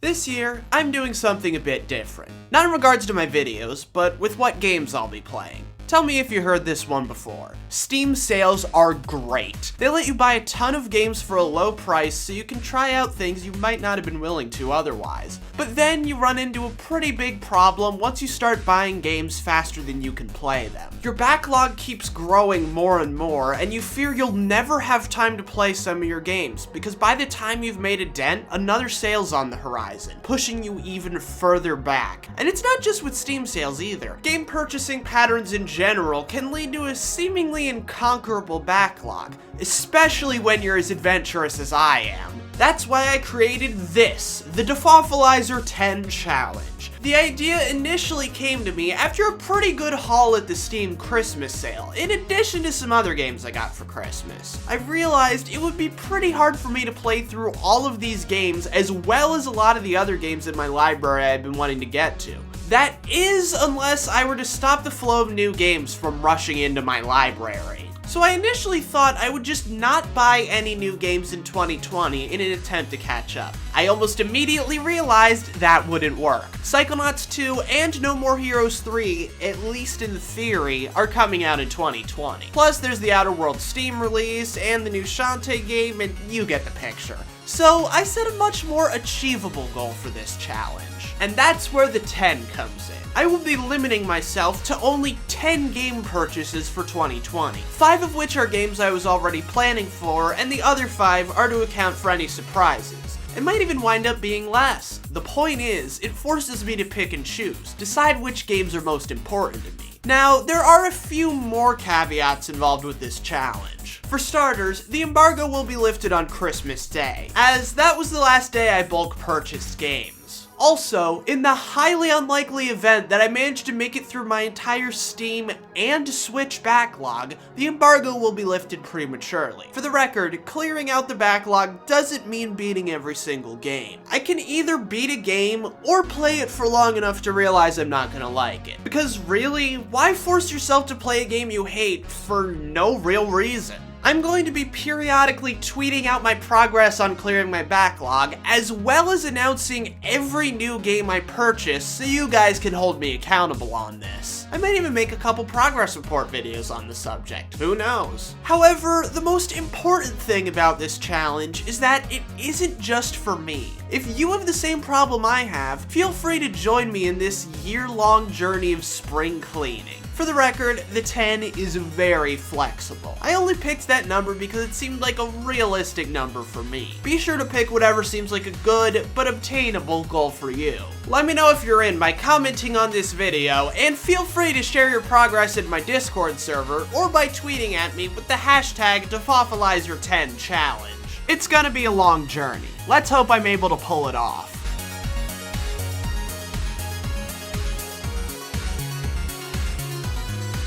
This year, I'm doing something a bit different. Not in regards to my videos, but with what games I'll be playing. Tell me if you heard this one before. Steam sales are great. They let you buy a ton of games for a low price so you can try out things you might not have been willing to otherwise. But then you run into a pretty big problem once you start buying games faster than you can play them. Your backlog keeps growing more and more, and you fear you'll never have time to play some of your games, because by the time you've made a dent, another sale's on the horizon, pushing you even further back. And it's not just with Steam sales either. Game purchasing patterns in general can lead to a seemingly inconquerable backlog, especially when you're as adventurous as I am. That's why I created this, the Dafawfulizer10 challenge. The idea initially came to me after a pretty good haul at the Steam Christmas sale, in addition to some other games I got for Christmas. I realized it would be pretty hard for me to play through all of these games as well as a lot of the other games in my library I've been wanting to get to. That is, unless I were to stop the flow of new games from rushing into my library. So I initially thought I would just not buy any new games in 2020 in an attempt to catch up. I almost immediately realized that wouldn't work. Psychonauts 2 and No More Heroes 3, at least in theory, are coming out in 2020. Plus there's the Outer Worlds Steam release and the new Shantae game, and you get the picture. So I set a much more achievable goal for this challenge. And that's where the 10 comes in. I will be limiting myself to only 10 game purchases for 2020, 5 of which are games I was already planning for, and the other 5 are to account for any surprises. It might even wind up being less. The point is, it forces me to pick and choose, decide which games are most important to me. Now, there are a few more caveats involved with this challenge. For starters, the embargo will be lifted on Christmas Day, as that was the last day I bulk purchased games. Also, in the highly unlikely event that I manage to make it through my entire Steam and Switch backlog, the embargo will be lifted prematurely. For the record, clearing out the backlog doesn't mean beating every single game. I can either beat a game or play it for long enough to realize I'm not gonna like it. Because really, why force yourself to play a game you hate for no real reason? I'm going to be periodically tweeting out my progress on clearing my backlog, as well as announcing every new game I purchase so you guys can hold me accountable on this. I might even make a couple progress report videos on the subject, who knows? However, the most important thing about this challenge is that it isn't just for me. If you have the same problem I have, feel free to join me in this year-long journey of spring cleaning. For the record, the 10 is very flexible. I only picked that number because it seemed like a realistic number for me. Be sure to pick whatever seems like a good but obtainable goal for you. Let me know if you're in by commenting on this video, and feel free to share your progress in my Discord server or by tweeting at me with the hashtag Dafawfulizer10 challenge. It's gonna be a long journey. Let's hope I'm able to pull it off.